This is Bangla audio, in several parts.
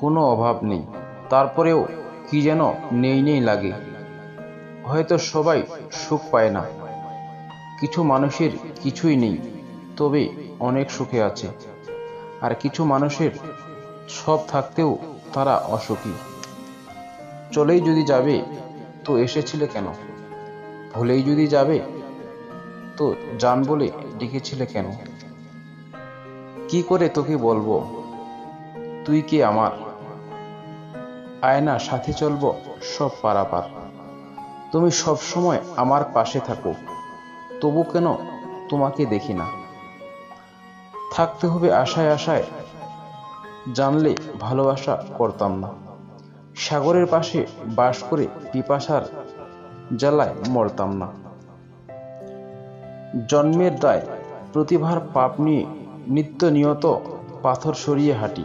কোনো অভাব নেই, তারপরেও কি যেন নেই নেই লাগে। হয়তো সবাই সুখ পায় না, কিছু মানুষের কিছুই নেই তবে অনেক সুখে আছে, আর কিছু মানুষের সব থাকতেও তারা অসুখী। চলেই যদি যাবে তো এসেছিলে কেন? ভুলেই যদি যাবে তো জান বলে ডেকেছিলে কেন? কি করে তোকে বলবো তুই কি আমার? আয়না সাথে চলবো সব পারাপার। তুমি সব সময় আমার পাশে থাকো, তবু কেন তোমাকে দেখি না? থাকতে হবে আশায় আশায়, জানলে ভালোবাসা করতাম না। সাগরের পাশে বাস করে পিপাসার জ্বালায় মরতাম না। জন্মের দায় প্রতিভার পাপ নিয়ে নিত্য নিয়ত পাথর সরিয়ে হাঁটি।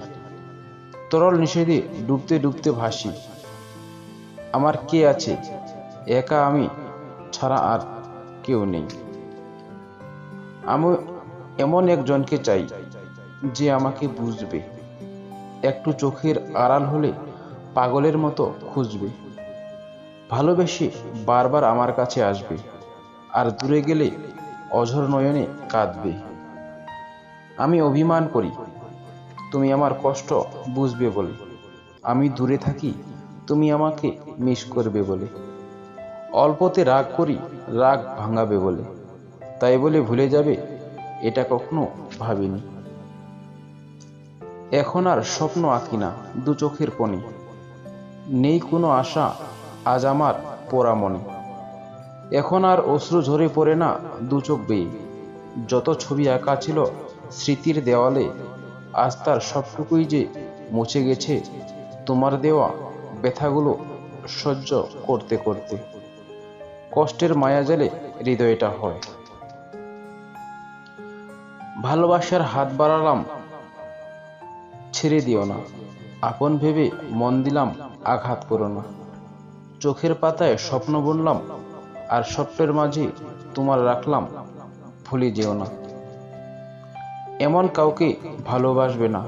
তরল নিষেধে ডুবতে ডুবতে ভাসি। আমার কে আছে? একা আমি ছাড়া আর কেউ নেই। আমি এমন একজনকে চাই যে আমাকে বুঝবে, একটু চোখের আড়াল হলে পাগলের মতো খুঁজবে, ভালোবেসে বারবার আমার কাছে আসবে, আর দূরে গেলে অঝর নয়নে কাঁদবে। আমি অভিমান করি তুমি আমার কষ্ট বুঝবে বলে, আমি দূরে থাকি তুমি আমাকে মিস করবে বলে, অল্পতে রাগ করি রাগ ভাঙাবে বলে, তাই বলে ভুলে যাবে এটা কখনো ভাবিনি। এখন আর স্বপ্ন আঁকি না দু চোখের কোণে, নেই কোনো আশা আজ আমার পোড়া মনে। এখন আর অশ্রু ঝরে পড়ে না দু চোখ বেয়ে, যত ছবি আঁকা ছিল স্মৃতির দেওয়ালে, আজ তার সবটুকুই যে মুছে গেছে তোমার দেওয়া ব্যথাগুলো সহ্য করতে করতে। কষ্টের মায়াজালে হৃদয়টা হয়। ভালোবাসার হাত বাড়ালাম, ছেড়ে দিও না, আপন ভেবে মন দিলাম, আঘাত করো না। চোখের পাতায় স্বপ্ন বুনলাম, আর স্বপ্নের মাঝে তোমার রাখলাম, ভুলে যেও না। এমন কাউকে ভালোবাসবে না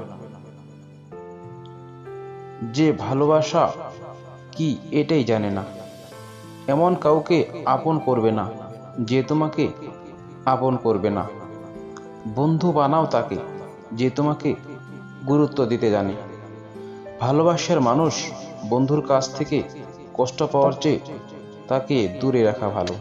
যে ভালোবাসা কি এটাই জানে না। এমন কাউকে আপন করবে না যে তোমাকে আপন করবে না। বন্ধু বানাও তাকে যে তোমাকে গুরুত্ব দিতে জানে। ভালোবাসার মানুষ বন্ধুর কাছ থেকে কষ্ট পাওয়ার চেয়ে তাকে দূরে রাখা ভালো।